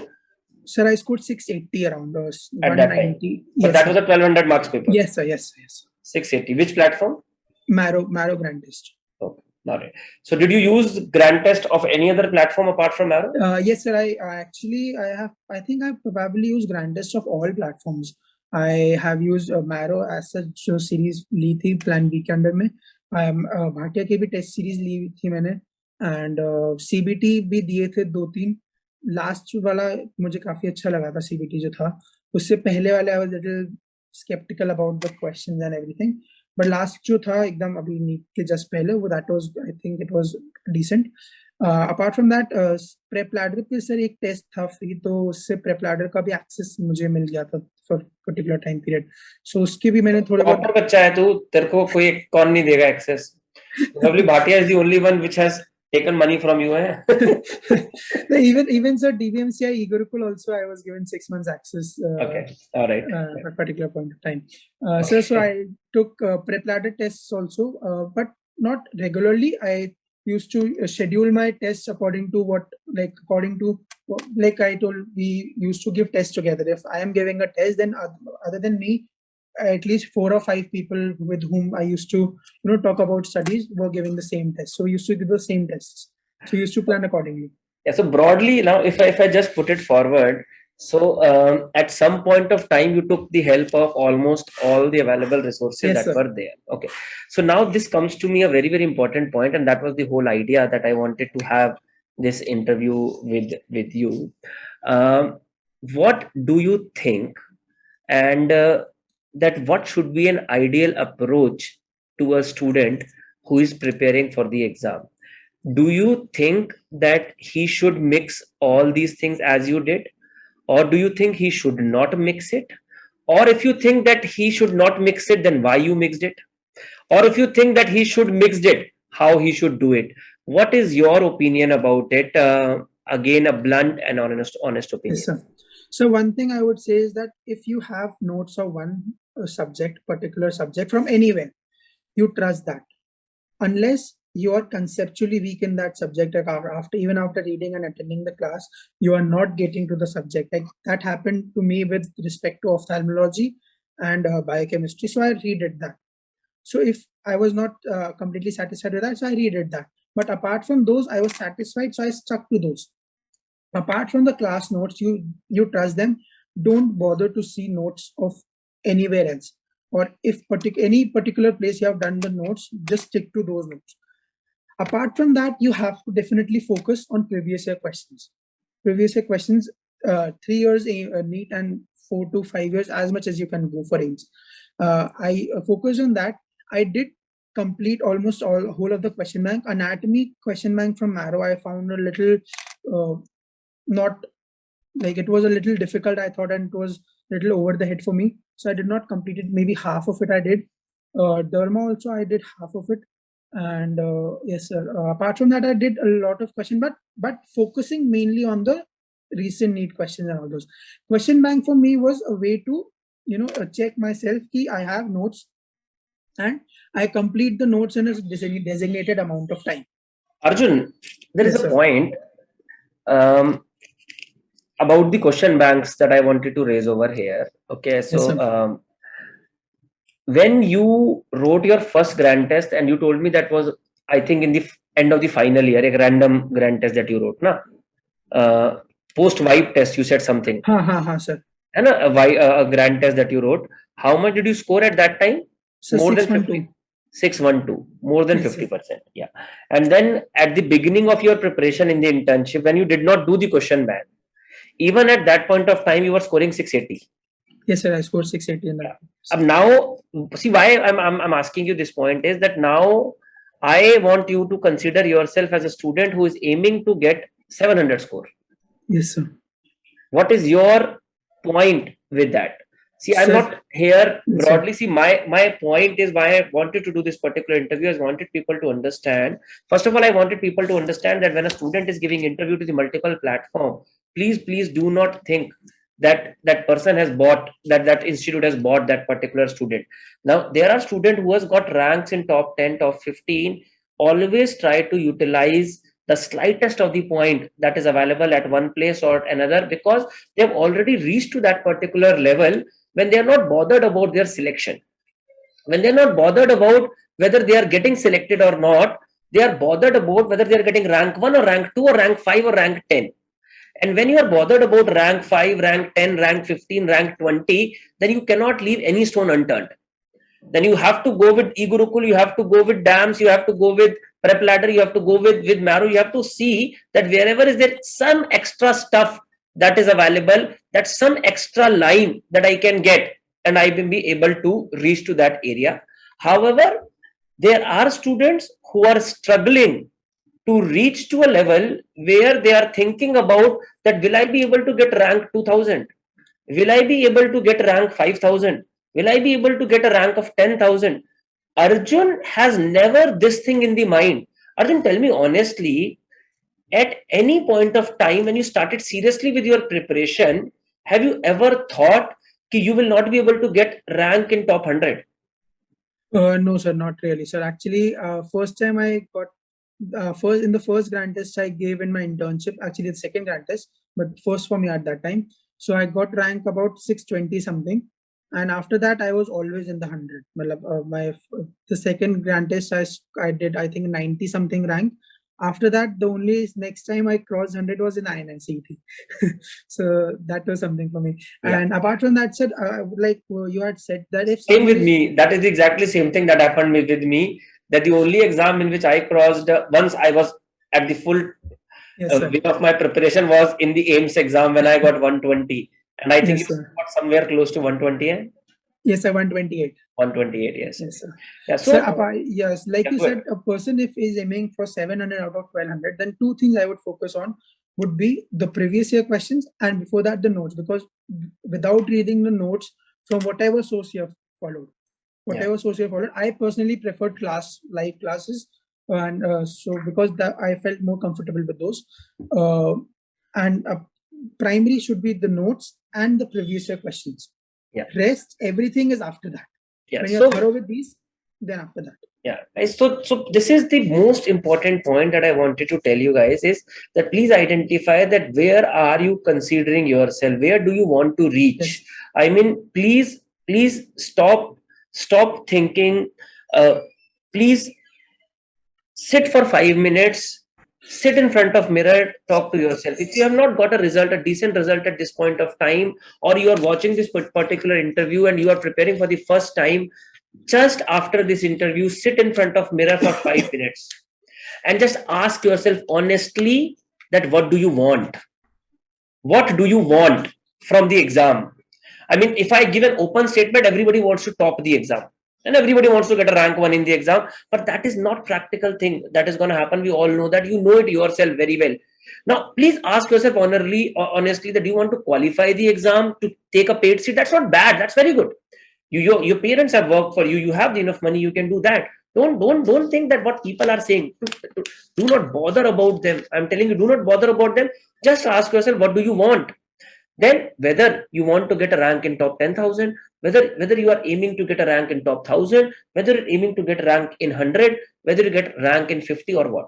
S2: Sir, I scored 680 around
S1: at that time.
S2: 190.
S1: But
S2: Yes,
S1: that
S2: sir.
S1: was a 1200 marks paper.
S2: Yes, sir. Yes, sir. Yes.
S1: 680. Which platform?
S2: Marrow Grand Test.
S1: Okay. All right. So did you use Grand Test of any other platform apart from Marrow?
S2: Yes, sir. I think I've probably used Grand Test of all platforms. I have used Marrow as such जो series ली थी Plan B के अंदर में. भाटिया के भी test series ली थी मैंने and CBT भी दिए थे 2-3. लास्ट वाला मुझे काफी अच्छा लगा था CBT जो था. उससे पहले वाले I was little skeptical about the questions and everything. But last जो था एकदम अभी नीट के जस्ट पहले वो that was I think it was decent. Apart from that prep ladder पे सर एक टेस्ट था फ्री, तो उससे प्रेप लैडर का भी एक्सेस मुझे मिल गया था फॉर पर्टिकुलर टाइम पीरियड. सो उसके भी मैंने थोड़े बहुत.
S1: बच्चा है तू, तेरे को कोई कौन नहीं देगा access? Probably Bhatia is the only one which has taken money from you.
S2: Even sir, DBMCI eGurukul also I was given 6 months access.
S1: Okay, all right.
S2: At a particular point of time. Sir, so I took prep ladder tests also, but not regularly. I used to schedule my tests according to like I told, we used to give tests together. If I am giving a test, then other than me, at least 4 or 5 people with whom I used to talk about studies were giving the same test. So we used to give the same tests. So we used to plan accordingly.
S1: Yeah. So broadly, now if I just put it forward, so at some point of time you took the help of almost all the available resources that were there. Okay. So now this comes to me a very, very important point, and that was the whole idea that I wanted to have this interview with you. What do you think, and that what should be an ideal approach to a student who is preparing for the exam? Do you think that he should mix all these things as you did, or do you think he should not mix it? Or if you think that he should not mix it, then why you mixed it? Or if you think that he should mix it, how he should do it? What is your opinion about it? Again, a blunt and honest opinion.
S2: Yes, sir. So one thing I would say is that if you have notes of one particular subject from anywhere, you trust that. Unless you are conceptually weak in that subject, even after reading and attending the class, you are not getting to the subject. Like that happened to me with respect to ophthalmology and biochemistry. So I redid that. So if I was not completely satisfied with that, so I redid that. But apart from those, I was satisfied, so I stuck to those. Apart from the class notes, you trust them. Don't bother to see notes of anywhere else. Or if any particular place you have done the notes, just stick to those notes. Apart from that, you have to definitely focus on previous year questions. Previous year questions, 3 years NEET and 4 to 5 years, as much as you can go for AIIMS. I focused on that. I did complete almost whole of the question bank. Anatomy question bank from Marrow, I found a little not like, it was a little difficult, I thought, and it was a little over the head for me. So I did not complete it. Maybe half of it I did. Derma also I did half of it. And yes, sir. Apart from that, I did a lot of questions, but focusing mainly on the recent NEET questions and all those. Question bank for me was a way to check myself कि I have notes and I complete the notes in a designated amount of time.
S1: Arjun, there is a point about the question banks that I wanted to raise over here. Okay, so when you wrote your first grand test, and you told me that was, I think, in the end of the final year, a random grand test that you wrote, na? Post vibe test, you said something.
S2: Sir.
S1: And a grand test that you wrote. How much did you score at that time?
S2: So more than 50.
S1: 612, more than 50%. Yeah. And then at the beginning of your preparation in the internship, when you did not do the question bank, even at that point of time, you were scoring 680.
S2: Yes, sir. I scored 680 in that.
S1: Now, see why I'm asking you this point is that now I want you to consider yourself as a student who is aiming to get 700 score.
S2: Yes, sir.
S1: What is your point with that? See, I'm not here broadly. See, my point is why I wanted to do this particular interview is wanted people to understand. First of all, I wanted people to understand that when a student is giving interview to the multiple platform, please do not think that that person has bought, that institute has bought that particular student. Now, there are students who has got ranks in top 10, top 15, always try to utilize the slightest of the point that is available at one place or another, because they have already reached to that particular level when they are not bothered about their selection, when they're not bothered about whether they are getting selected or not. They are bothered about whether they are getting rank 1 or rank 2 or rank 5 or rank 10. And when you are bothered about rank 5, rank 10, rank 15, rank 20, then you cannot leave any stone unturned. Then you have to go with eGurukul, you have to go with DAMS, you have to go with Prep Ladder, you have to go with Maru. You have to see that wherever is there some extra stuff that is available, that's some extra line that I can get, and I will be able to reach to that area. However, there are students who are struggling to reach to a level where they are thinking about that, will I be able to get rank 2000? Will I be able to get rank 5000? Will I be able to get a rank of 10,000? Arjun has never this thing in the mind. Arjun, tell me honestly, at any point of time when you started seriously with your preparation, have you ever thought that you will not be able to get rank in top 100?
S2: No, sir, not really, sir. Actually, first time I got in the first grand test I gave in my internship, actually the second grand test, but first for me at that time. So I got rank about 620 something, and after that I was always in the 100. The second grand test I did, I think 90 something rank. After that, the only next time I crossed 100 was in INCET. So that was something for me. Yeah. And apart from that, sir, like you had said that if
S1: same with me, that is exactly same thing that happened with me. That the only exam in which I crossed once I was at the full way of my preparation was in the AIMS exam when I got 120, and I think you got somewhere close to 120. Eh?
S2: Yes, sir, 128.
S1: 128, yes.
S2: Yes, sir.
S1: Yeah,
S2: so, yes, like you said, a person if is aiming for 700 out of 1200, then two things I would focus on would be the previous year questions, and before that the notes, because without reading the notes from whatever source you have followed, I personally preferred live classes, and so because I felt more comfortable with those. And primary should be the notes and the previous year questions.
S1: Yeah.
S2: Rest, everything is after that.
S1: Yeah.
S2: When you're thorough with these, then after that.
S1: Yeah. So this is the most important point that I wanted to tell you guys, is that please identify that where are you considering yourself? Where do you want to reach? Yes. I mean, please stop thinking. Please sit for 5 minutes. Sit in front of mirror, talk to yourself. If you have not got a decent result at this point of time, or you are watching this particular interview and you are preparing for the first time, just after this interview, sit in front of mirror for 5 minutes and just ask yourself honestly that what do you want? What do you want from the exam? I mean, if I give an open statement, everybody wants to top the exam. And everybody wants to get a rank 1 in the exam, but that is not practical thing that is going to happen. We all know that. You know it yourself very well. Now, please ask yourself honestly that you want to qualify the exam to take a paid seat. That's not bad. That's very good. Your parents have worked for you. You have enough money. You can do that. Don't think that what people are saying. Do not bother about them. I'm telling you, do not bother about them. Just ask yourself, what do you want? Then whether you want to get a rank in top 10,000, whether you are aiming to get a rank in top 1,000, whether you're aiming to get rank in 100, whether you get rank in 50 or what.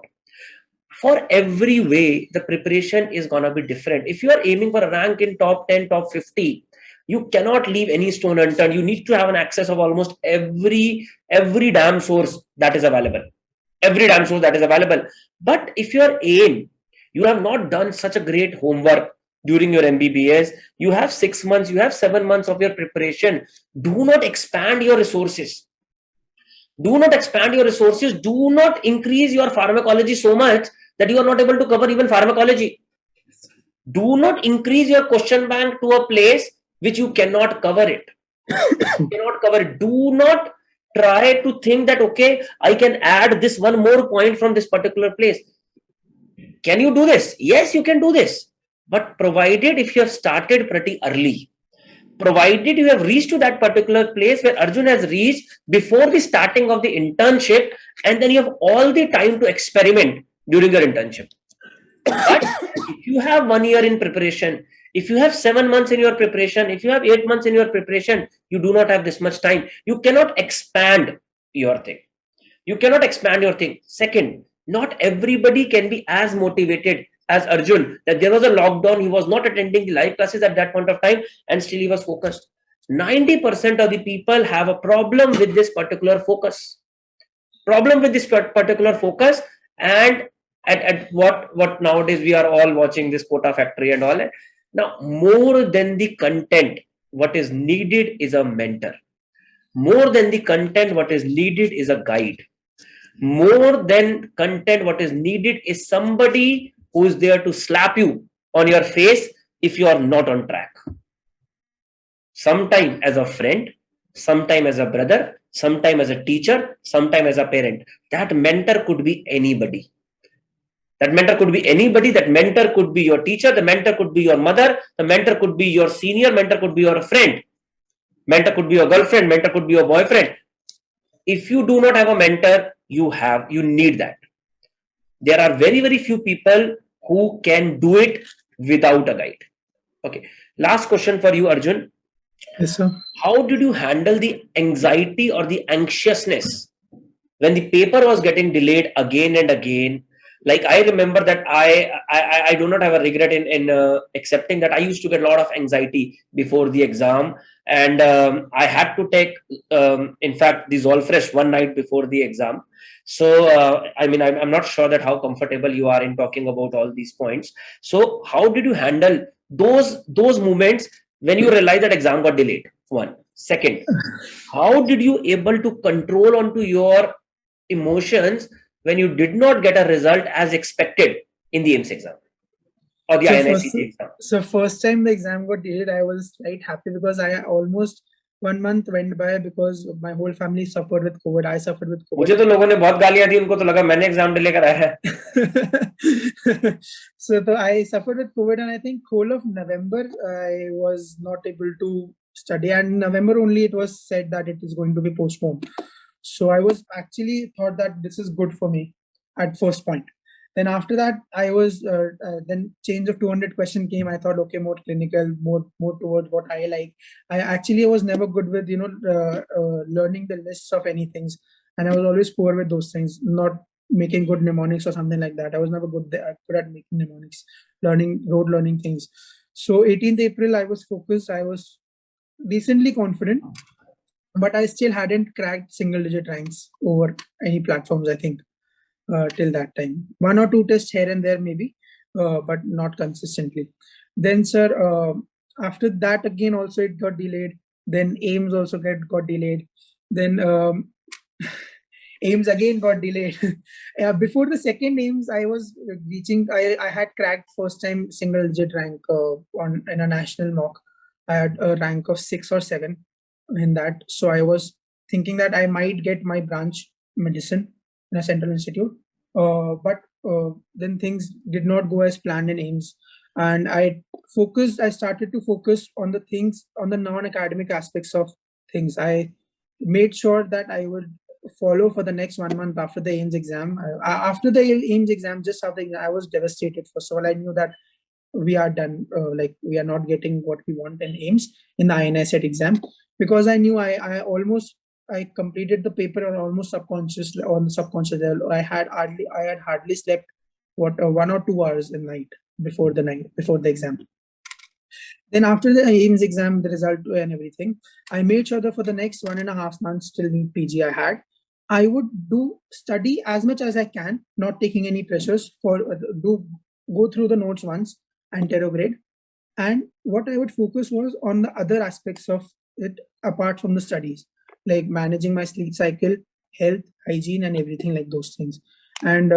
S1: For every way, the preparation is going to be different. If you are aiming for a rank in top 10, top 50, you cannot leave any stone unturned. You need to have an access of almost every damn source that is available. Every damn source that is available. But if your aim, you have not done such a great homework during your MBBS, you have 6 months, you have 7 months of your preparation. Do not expand your resources. Do not expand your resources. Do not increase your pharmacology so much that you are not able to cover even pharmacology. Do not increase your question bank to a place which you cannot cover it. Do not try to think that, okay, I can add this one more point from this particular place. Can you do this? Yes, you can do this. But provided if you have started pretty early, provided you have reached to that particular place where Arjun has reached before the starting of the internship, and then you have all the time to experiment during your internship. But if you have 1 year in preparation, if you have 7 months in your preparation, if you have 8 months in your preparation, you do not have this much time. You cannot expand your thing. You cannot expand your thing. Second, Not everybody can be as motivated as Arjun. That there was a lockdown, he was not attending the live classes at that point of time, and still he was focused. 90% of the people have a problem with this particular focus. And at what nowadays we are all watching this quota factory and all. Now, more than the content, what is needed is a mentor. More than the content, what is needed is a guide. More than content, what is needed is somebody who is there to slap you on your face if you are not on track. Sometime as a friend, sometime as a brother, sometime as a teacher, sometime as a parent. That mentor could be anybody. That mentor could be anybody. That mentor could be your teacher. The mentor could be your mother. The mentor could be your senior. Mentor could be your friend. Mentor could be your girlfriend. Mentor could be your boyfriend. If you do not have a mentor, you need that. There are very, very few people who can do it without a guide. Okay. Last question for you, Arjun.
S2: Yes, sir.
S1: How did you handle the anxiety or the anxiousness when the paper was getting delayed again and again? Like, I remember that I do not have a regret in accepting that I used to get a lot of anxiety before the exam, and I had to take in fact the Zolfresh one night before the exam. So I mean, I'm not sure that how comfortable you are in talking about all these points. So how did you handle those moments when you realize that exam got delayed? One. Second, how did you able to control onto your emotions when you did not get a result as expected in the AIIMS exam or the INICET exam?
S2: So first time the exam got delayed, I was quite happy because I almost 1 month went by because my whole family suffered with COVID. I suffered with COVID.
S1: मुझे तो लोगों ने बहुत गालियां दी, उनको तो लगा मैंने एग्जाम डिले कराया है.
S2: So I suffered with COVID, and I think whole of November I was not able to study, and in November only it was said that it is going to be postponed. So I was actually thought that this is good for me at first point. Then after that, I was then change of 200 question came. I thought, okay, more clinical, more towards what I like. I actually was never good with learning the lists of any things, and I was always poor with those things, not making good mnemonics or something like that. I was never good at making mnemonics, rote learning things. So 18th April, I was focused. I was decently confident, but I still hadn't cracked single digit ranks over any platforms, I think, till that time. 1 or 2 tests here and there maybe, but not consistently. Then, sir, after that again also it got delayed. Then AIIMS also got delayed. Then AIIMS again got delayed. Before the second AIIMS, I was reaching, I had cracked first time single digit rank in a national mock. I had a rank of 6 or 7 in that. So I was thinking that I might get my branch medicine in a central institute. But then things did not go as planned in AIIMS. And I started to focus on the things, on the non-academic aspects of things. I made sure that I would follow for the next 1 month after the AIIMS exam. After the AIIMS exam, just after the exam, I was devastated. First of all, I knew that we are done, like we are not getting what we want in AIIMS in the INICET exam, because I knew I completed the paper on the subconscious level. I had hardly slept 1 or 2 hours in night before the exam. Then after the AIIMS exam, the result and everything, I made sure that for the next 1.5 months till the PG I would study as much as I can, not taking any pressures, go through the notes once and interrogate. And what I would focus was on the other aspects of it apart from the studies, like managing my sleep cycle, health, hygiene, and everything like those things. And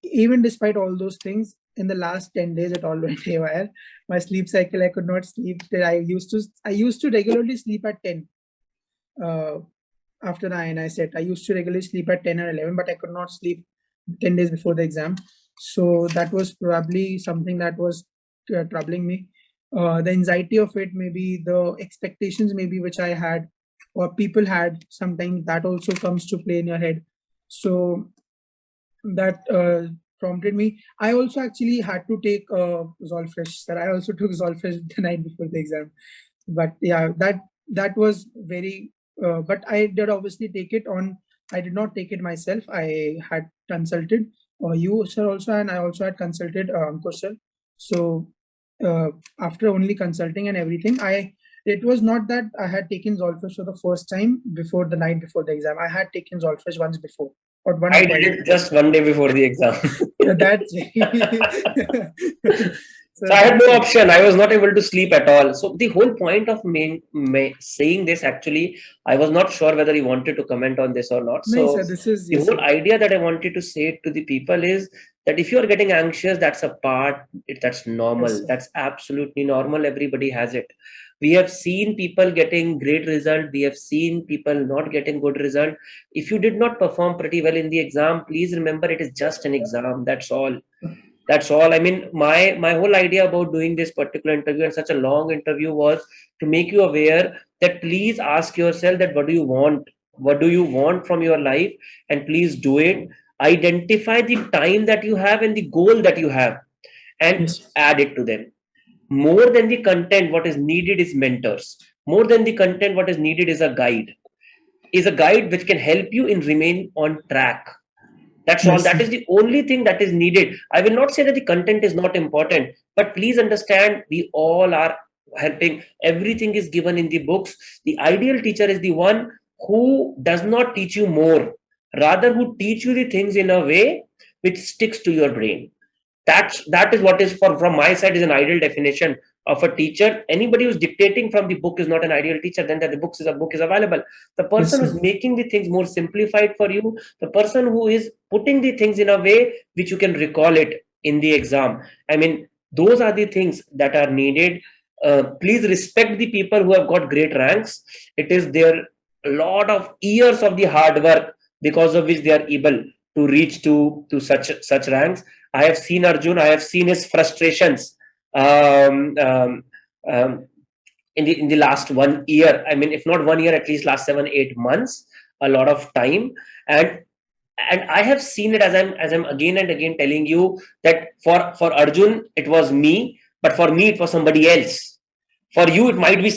S2: even despite all those things, in the last 10 days, it all went haywire. My sleep cycle, I could not sleep. I used to regularly sleep at 10. After the INICET, I used to regularly sleep at 10 or 11, but I could not sleep 10 days before the exam. So that was probably something that was troubling me. The anxiety of it, maybe the expectations, maybe which I had or people had, sometimes that also comes to play in your head. So that prompted me. I also actually had to take Zolfresh. Sir, I also took Zolfresh the night before the exam. But yeah, that was very. But I did obviously take it on I did not take it myself. I had consulted you, sir, also, and I also had consulted Ankur, sir. So after only consulting and everything, it was not that I had taken Zolfish for the first time before the night before the exam. I had taken Zolfish once before. But
S1: I did it just one day before the exam.
S2: That's
S1: so I had no option. I was not able to sleep at all. So the whole point of saying this, actually, I was not sure whether he wanted to comment on this or not.
S2: No, sir, this is
S1: the whole idea that I wanted to say to the people is that if you are getting anxious, that's a part, that's normal. Yes, that's absolutely normal. Everybody has it. We have seen people getting great result. We have seen people not getting good result. If you did not perform pretty well in the exam, please remember it is just an exam. That's all. That's all. I mean, my whole idea about doing this particular interview and such a long interview was to make you aware that please ask yourself that what do you want? What do you want from your life? And please do it. Identify the time that you have and the goal that you have and add it to them. More than the content, what is needed is mentors. More than the content, what is needed is a guide. Is a guide which can help you in remain on track. That's all. That is the only thing that is needed. I will not say that the content is not important, but please understand, we all are helping. Everything is given in the books. The ideal teacher is the one who does not teach you more, rather who teach you the things in a way which sticks to your brain. That is what is from my side is an ideal definition of a teacher. Anybody who's dictating from the book is not an ideal teacher. Then that the book is available. The person who's making the things more simplified for you, the person who is putting the things in a way which you can recall it in the exam. I mean, those are the things that are needed. Please respect the people who have got great ranks. It is their lot of years of the hard work because of which they are able to reach to such ranks. I have seen Arjun. I have seen his frustrations in the last 1 year. I mean, if not 1 year, at least last 7-8 months. A lot of time, and I have seen it as I'm again and again telling you that for Arjun it was me, but for me it was somebody else. For you it might be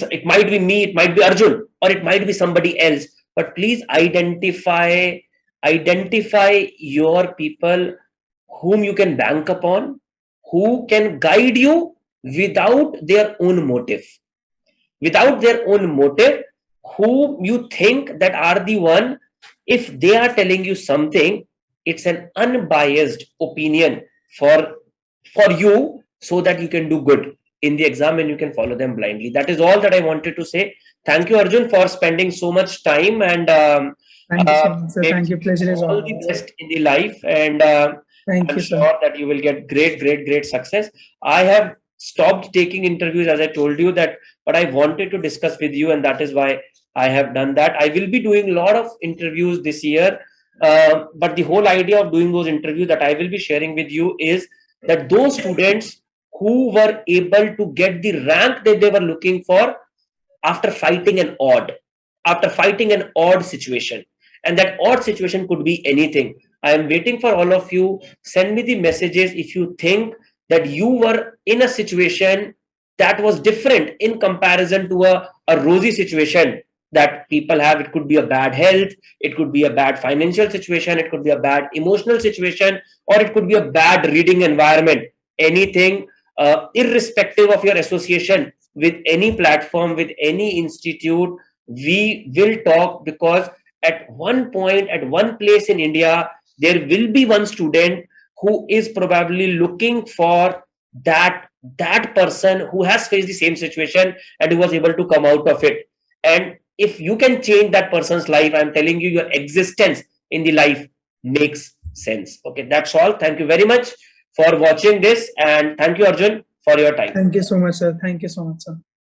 S1: me, it might be Arjun, or it might be somebody else. But please identify your people whom you can bank upon, who can guide you without their own motive. Without their own motive, whom you think that are the one, if they are telling you something, it's an unbiased opinion for you, so that you can do good in the exam and you can follow them blindly. That is all that I wanted to say. Thank you, Arjun, for spending so much time, and
S2: thank you so much, sir. Thank you. Pleasure is
S1: all the best in the life, and I'm sure that you will get great success. I have stopped taking interviews, as I told you that, but I wanted to discuss with you, and that is why I have done that. I will be doing a lot of interviews this year, but the whole idea of doing those interviews that I will be sharing with you is that those students who were able to get the rank that they were looking for after fighting an odd situation, and that odd situation could be anything. I am waiting for all of you. Send me the messages if you think that you were in a situation that was different in comparison to a rosy situation that people have. It could be a bad health, it could be a bad financial situation, it could be a bad emotional situation, or it could be a bad reading environment. Anything, irrespective of your association with any platform, with any institute, we will talk, because at one point, at one place in India, there will be one student who is probably looking for that person who has faced the same situation and who was able to come out of it. And if you can change that person's life, I'm telling you, your existence in the life makes sense. Okay, that's all. Thank you very much for watching this, and thank you, Arjun, for your time.
S2: Thank you so much, sir. Thank you so much, sir.